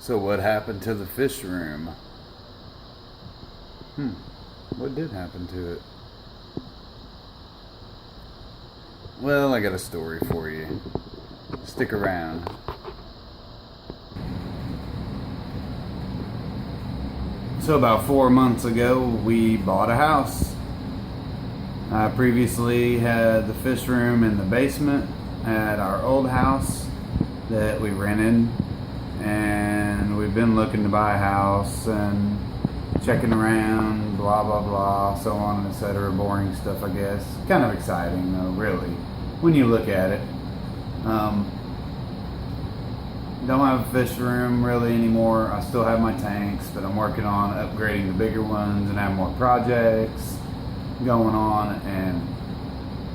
So what happened to the fish room? What did happen to it? Well, I got a story for you. Stick around. So about 4 months ago, we bought a house. I previously had the fish room in the basement at our old house that we rented, and we've been looking to buy a house and checking around, blah blah blah, so on and etc. Boring stuff, I guess. Kind of exciting though, really, when you look at it. Don't have a fish room really anymore. I still have my tanks, but I'm working on upgrading the bigger ones and have more projects going on, and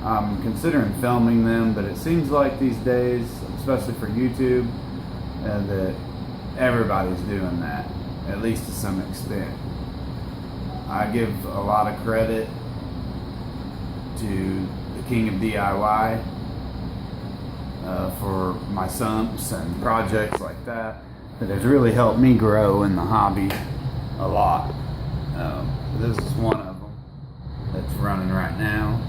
I'm considering filming them, but it seems like these days, especially for YouTube, that everybody's doing that, at least to some extent. I give a lot of credit to the king of DIY for my sumps and projects like that has really helped me grow in the hobby a lot. This is one of them that's running right now.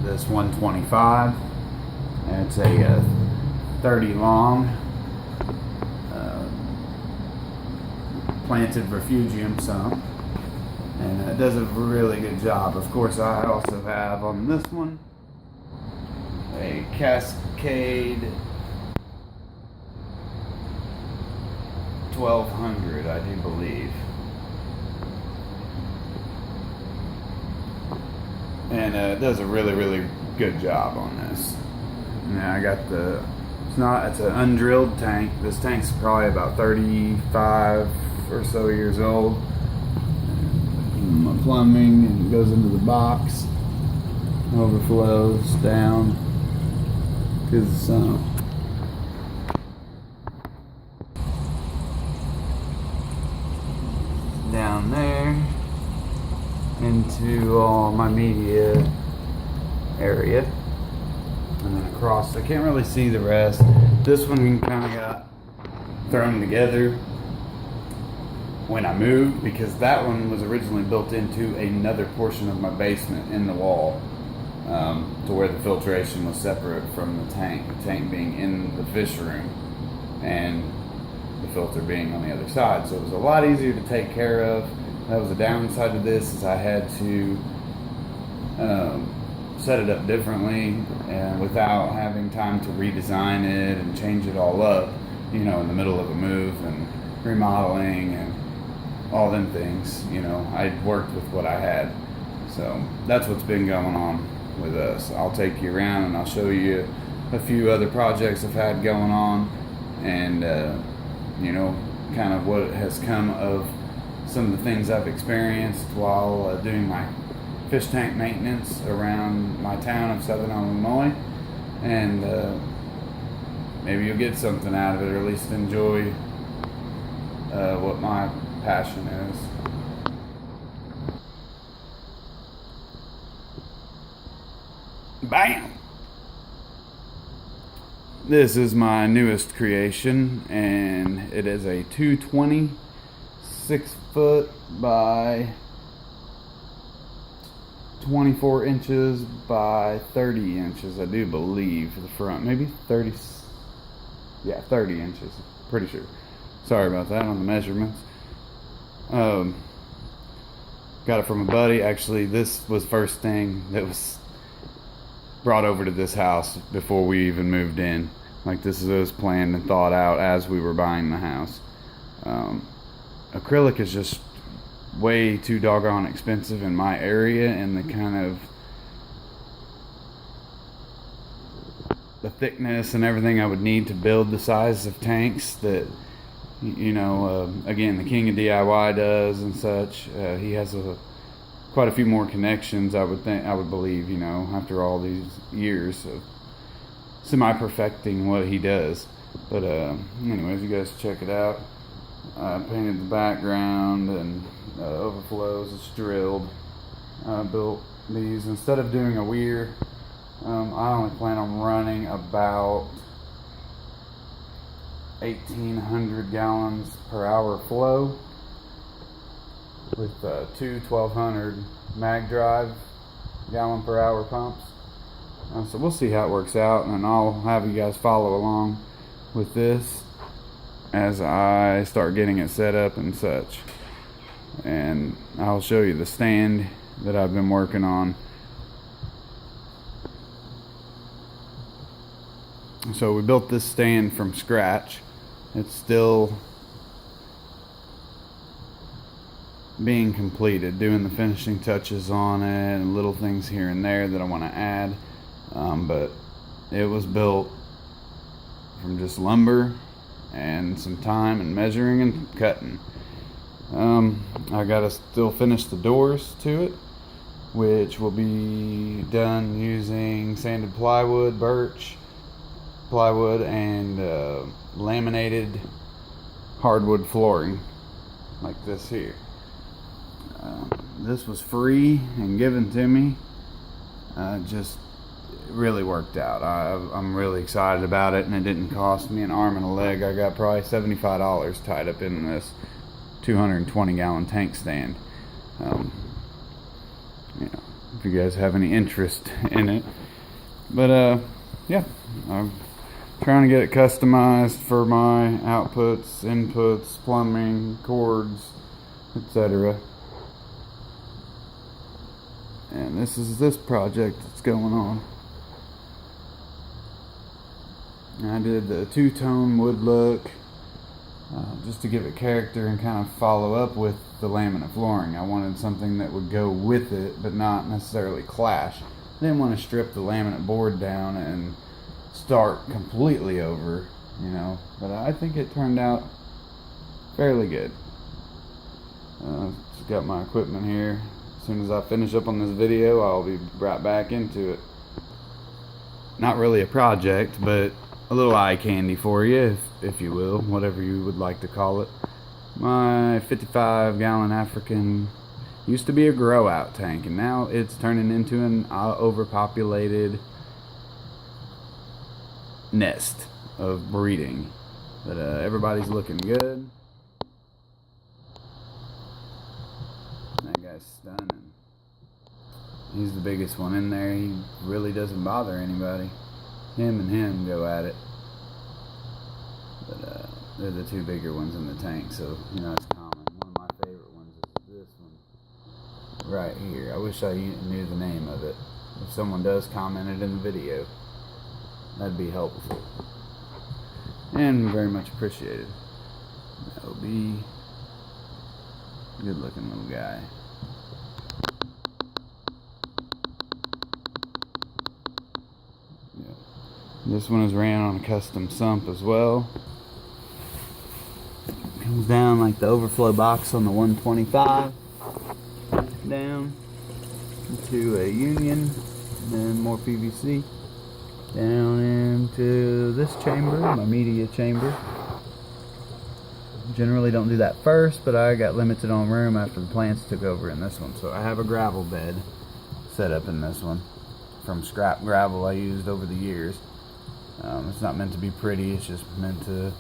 This 125. It's a 30 long planted refugium sump, and it does a really good job. Of course, I also have on this one a Cascade 1200, I do believe. And it does a really good job on this. Now I got it's an undrilled tank. This tank's probably about 35 or so years old. And my plumbing, and it goes into the box, overflows down to the sump. Down there into all my media area, and then across. I can't really see the rest. This one kind of got thrown together when I moved, because that one was originally built into another portion of my basement in the wall, to where the filtration was separate from the tank being in the fish room and the filter being on the other side. So it was a lot easier to take care of. That was the downside to this, is I had to set it up differently, and without having time to redesign it and change it all up, in the middle of a move and remodeling and all them things. I worked with what I had. So that's what's been going on with us. I'll take you around and I'll show you a few other projects I've had going on, and kind of what has come of some of the things I've experienced while doing my fish tank maintenance around my town of Southern Illinois, and maybe you'll get something out of it, or at least enjoy what my passion is. Bam! This is my newest creation, and it is a 220 6-foot by 24 inches by 30 inches, I do believe, for the front. Maybe 30 inches, pretty sure. Sorry about that on the measurements. Got it from a buddy. Actually, this was the first thing that was brought over to this house before we even moved in. Like, this was planned and thought out as we were buying the house. Acrylic is just way too doggone expensive in my area, and the kind of the thickness and everything I would need to build the size of tanks that again, the king of DIY does and such. He has quite a few more connections, I would believe, after all these years of semi-perfecting what he does. But anyways, you guys check it out. I painted the background and overflows. It's drilled. I built these instead of doing a weir. I only plan on running about 1,800 gallons per hour flow with two 1,200 mag drive gallon per hour pumps. So we'll see how it works out, and I'll have you guys follow along with this as I start getting it set up and such. And I'll show you the stand that I've been working on. So we built this stand from scratch. It's still being completed, doing the finishing touches on it and little things here and there that I want to add, but it was built from just lumber and some time and measuring and cutting. I gotta still finish the doors to it, which will be done using sanded plywood, birch plywood, and laminated hardwood flooring like this here. This was free and given to me. Just really worked out. I'm really excited about it, and it didn't cost me an arm and a leg. I got probably $75 tied up in this 220 gallon tank stand. If you guys have any interest in it, but yeah, I'm trying to get it customized for my outputs, inputs, plumbing, cords, etc. And this is this project that's going on. I did the two-tone wood look just to give it character and kind of follow up with the laminate flooring. I wanted something that would go with it but not necessarily clash. I didn't want to strip the laminate board down and start completely over, but I think it turned out fairly good. Just got my equipment here. As soon as I finish up on this video, I'll be right back into it. Not really a project, but a little eye candy for you, if you will, whatever you would like to call it. My 55 gallon African used to be a grow out tank, and now it's turning into an overpopulated nest of breeding. But everybody's looking good. That guy's stunning. He's the biggest one in there. He really doesn't bother anybody. Him and him go at it. But they're the two bigger ones in the tank, so it's common. One of my favorite ones is this one right here. I wish I knew the name of it. If someone does comment it in the video, that'd be helpful and very much appreciated. That'll be a good looking little guy. This one is ran on a custom sump as well. Comes down like the overflow box on the 125, down into a union, and then more PVC, down into this chamber, my media chamber. Generally don't do that first, but I got limited on room after the plants took over in this one. So I have a gravel bed set up in this one from scrap gravel I used over the years. It's not meant to be pretty, it's just meant to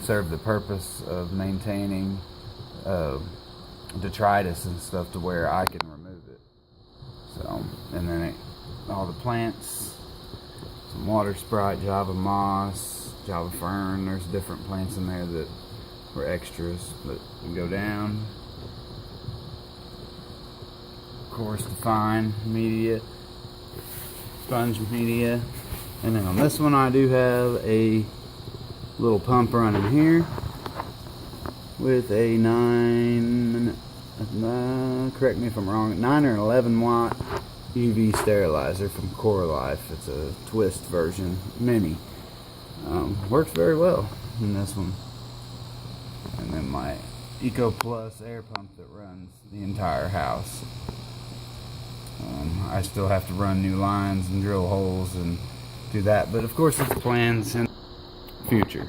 serve the purpose of maintaining detritus and stuff to where I can remove it. So, and then all the plants, some water sprite, Java moss, Java fern, there's different plants in there that were extras, but you go down. Of course, the fine media, sponge media. And then on this one I do have a little pump running here with a 9, correct me if I'm wrong, 9 or 11 watt UV sterilizer from Aquatic-Life. It's a twist version, mini. Works very well in this one. And then my Eco Plus air pump that runs the entire house. I still have to run new lines and drill holes and do that, but of course it's plans in the future.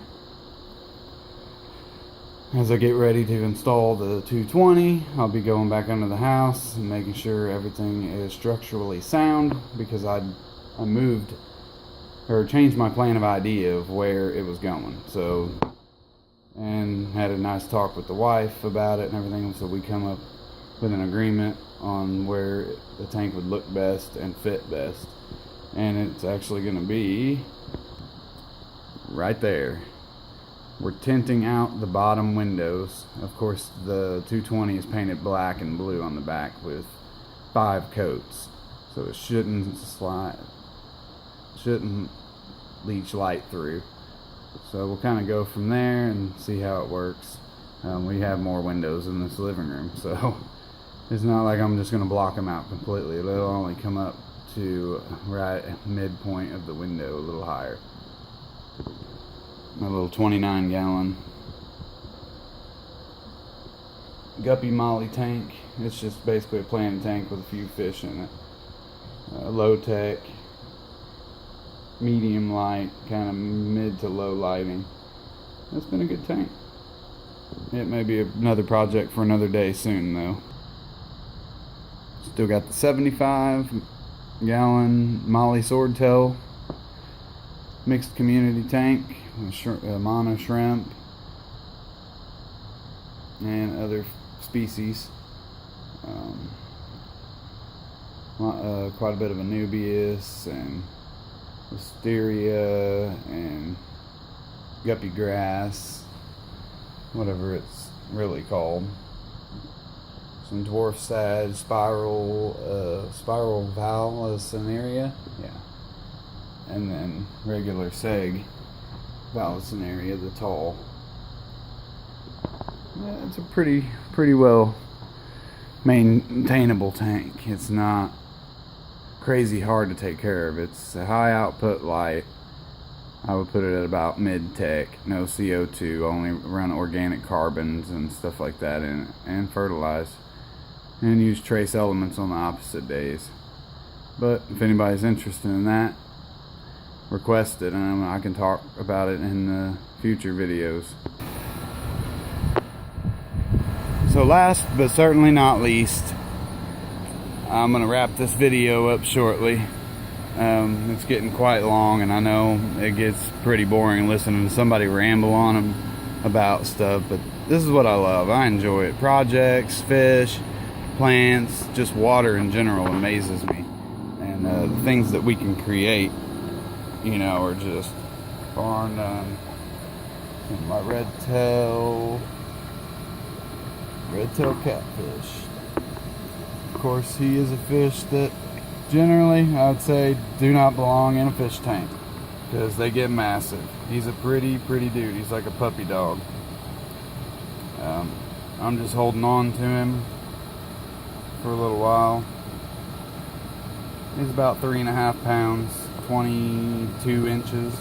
As I get ready to install the 220, I'll be going back under the house and making sure everything is structurally sound, because I moved or changed my plan of idea of where it was going. So, and had a nice talk with the wife about it and everything, so we come up with an agreement on where the tank would look best and fit best. And it's actually going to be right there. We're tinting out the bottom windows. Of course, the 220 is painted black and blue on the back with 5 coats, so it shouldn't leach light through. So we'll kind of go from there and see how it works. We have more windows in this living room, so it's not like I'm just going to block them out completely. It'll only come up to right midpoint of the window, a little higher. My little 29 gallon guppy molly tank. It's just basically a planting tank with a few fish in it. Low tech, medium light, kind of mid to low lighting. It's been a good tank. It may be another project for another day soon though. Still got the 75 gallon molly swordtail mixed community tank with mono shrimp and other species. Quite a bit of Anubias and wisteria and guppy grass, whatever it's really called. Some dwarf sage, spiral vallisneria, yeah, and then regular seg vallisneria, the tall. Yeah, it's a pretty well maintainable tank. It's not crazy hard to take care of. It's a high output light. I would put it at about mid-tech, no CO2, only run organic carbons and stuff like that in it, and fertilize, and use trace elements on the opposite days. But if anybody's interested in that, request it, and I can talk about it in the future videos. So last but certainly not least, I'm going to wrap this video up shortly. It's getting quite long, and I know it gets pretty boring listening to somebody ramble on about stuff, but this is what I love. I enjoy it. Projects, fish, plants, just water in general amazes me. And the things that we can create, you know, are just bar none. And my red tail catfish. Of course, he is a fish that generally I would say do not belong in a fish tank because they get massive. He's a pretty dude. He's like a puppy dog. I'm just holding on to him for a little while. He's about 3.5 pounds, 22 inches,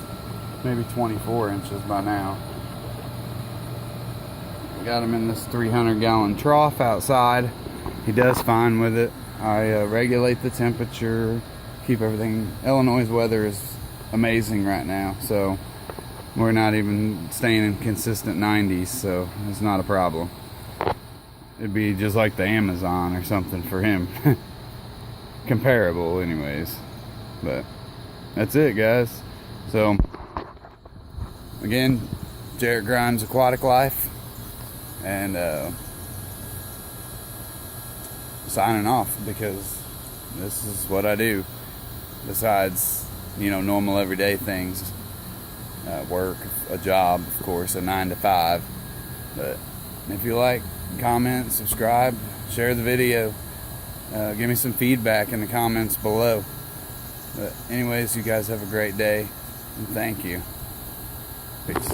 maybe 24 inches by now. Got him in this 300-gallon trough outside. He does fine with it. I regulate the temperature, keep everything. Illinois' weather is amazing right now, so we're not even staying in consistent 90s, so it's not a problem. It'd be just like the Amazon or something for him. Comparable anyways. But that's it, guys. So again, Jared Grimes, Aquatic-Life, and signing off, because this is what I do besides, you know, normal everyday things. Work, a job, of course, a 9 to 5. But if you like, comment, subscribe, share the video, give me some feedback in the comments below. But anyways, you guys have a great day, and thank you. Peace.